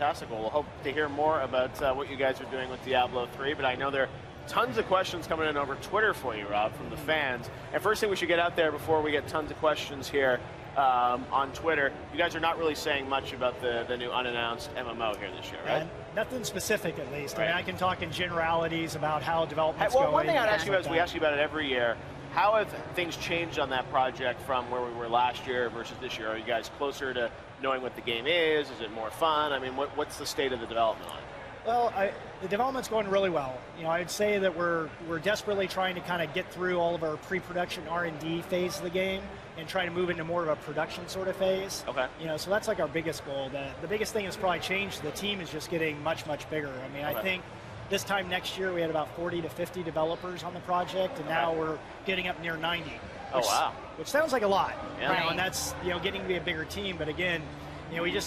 Fantastic. Well, we'll hope to hear more about what you guys are doing with Diablo 3, but I know there are tons of questions coming in over Twitter for you, Rob, from the fans. And first thing we should get out there before we get tons of questions here on Twitter, you guys are not really saying much about the new unannounced MMO here this year, right? Nothing specific, at least. Right. I mean, I can talk in generalities about how development's going. One thing I'd ask you about is we ask you about it every year. How have things changed on that project from where we were last year versus this year? Are you guys closer to knowing what the game is? Is it more fun? I mean, what's the state of the development on it? Well, the development's going really well. You know, I'd say that we're desperately trying to kind of get through all of our pre-production R&D phase of the game and try to move into more of a production sort of phase. Okay. You know, so that's like our biggest goal. The biggest thing that's probably changed, the team is just getting much, much bigger. I mean, I think this time next year we had about 40 to 50 developers on the project, and now we're getting up near 90. Oh, wow. Which sounds like a lot. Yeah. You know, and that's, you know, getting to be a bigger team. But again, you know,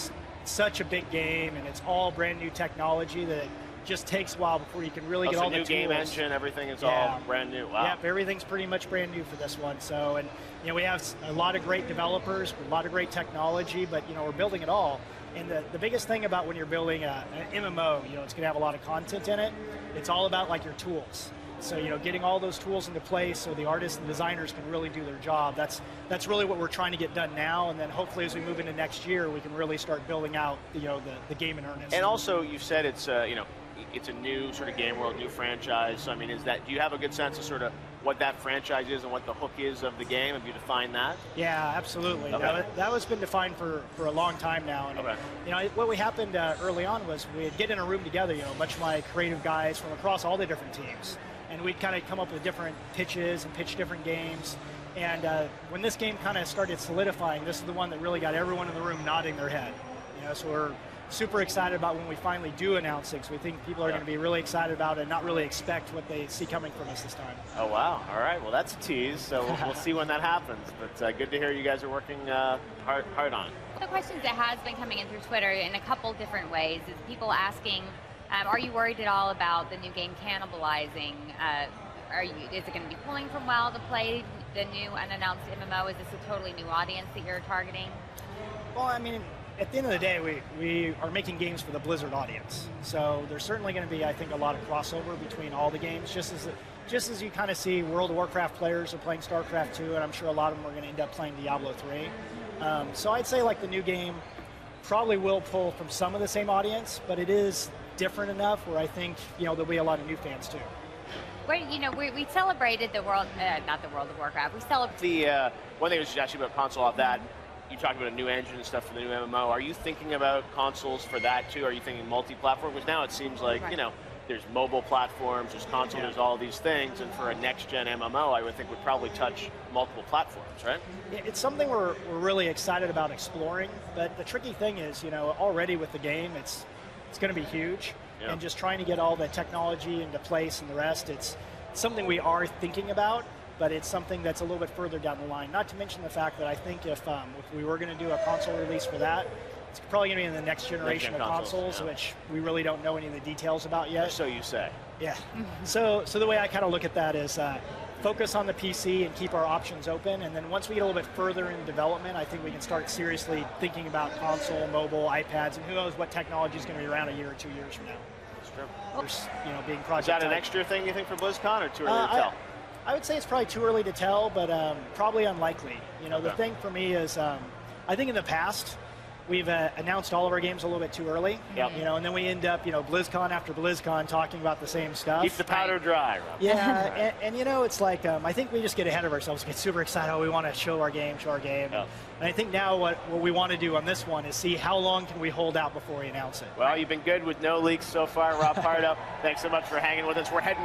such a big game, and it's all brand new technology that it just takes a while before you can really get all the tools. New game engine, everything is all brand new. Wow. Yep, everything's pretty much brand new for this one. So, and you know, we have a lot of great developers, a lot of great technology, but you know, we're building it all. And the biggest thing about when you're building an MMO, you know, it's going to have a lot of content in it. It's all about like your tools. So, you know, getting all those tools into place so the artists and designers can really do their job. That's really what we're trying to get done now. And then hopefully as we move into next year, we can really start building out, you know, the game in earnest. And also, you said it's, you know, it's a new sort of game world, new franchise. So, I mean, do you have a good sense of sort of what that franchise is and what the hook is of the game? Have you defined that? Yeah, absolutely. Okay. That has been defined for a long time now. And, you know, what happened early on was we'd get in a room together, you know, a bunch of my creative guys from across all the different teams. And we'd kind of come up with different pitches and pitch different games. And when this game kind of started solidifying, this is the one that really got everyone in the room nodding their head. You know, so we're super excited about when we finally do announce it, because we think people are going to be really excited about it and not really expect what they see coming from us this time. Oh, wow. All right. Well, that's a tease, so we'll see when that happens. But good to hear you guys are working hard on it. The questions that has been coming in through Twitter in a couple different ways is people asking, are you worried at all about the new game cannibalizing? Is it going to be pulling from WoW to play the new unannounced MMO? Is this a totally new audience that you're targeting? Well, I mean, at the end of the day, we are making games for the Blizzard audience. So there's certainly going to be, I think, a lot of crossover between all the games, just as you kind of see World of Warcraft players are playing StarCraft 2, and I'm sure a lot of them are going to end up playing Diablo 3. So I'd say like the new game probably will pull from some of the same audience, but it is different enough where I think, you know, there'll be a lot of new fans too. You know, we celebrated the World, not the World of Warcraft. We celebrated one thing I was just asking about console off that. You talked about a new engine and stuff for the new MMO. Are you thinking about consoles for that too? Are you thinking multi-platform? Because now it seems like, you know, there's mobile platforms, there's console, there's all these things, and for a next-gen MMO, I would think would probably touch multiple platforms, right? It's something we're really excited about exploring, but the tricky thing is, you know, already with the game, it's going to be huge, and just trying to get all the technology into place and the rest, it's something we are thinking about, but it's something that's a little bit further down the line. Not to mention the fact that I think if we were going to do a console release for that, it's probably going to be in the next generation of consoles, which we really don't know any of the details about yet. Or so you say. Yeah. So the way I kind of look at that is focus on the PC and keep our options open, and then once we get a little bit further in development, I think we can start seriously thinking about console, mobile, iPads, and who knows what technology is going to be around a year or 2 years from now. That's true. There's, you know, being project. Is that an extra thing you think for BlizzCon, or too early to tell? I would say it's probably too early to tell, but probably unlikely. You know, the thing for me is, I think in the past, we've announced all of our games a little bit too early. You know, and then we end up, you know, BlizzCon after BlizzCon talking about the same stuff. Keep the powder dry, Rob. Yeah, and you know, it's like, I think we just get ahead of ourselves, get super excited, oh, we want to show our game. And I think now what we want to do on this one is see how long can we hold out before we announce it. Well, you've been good with no leaks so far, Rob Pardo. Thanks so much for hanging with us. We're heading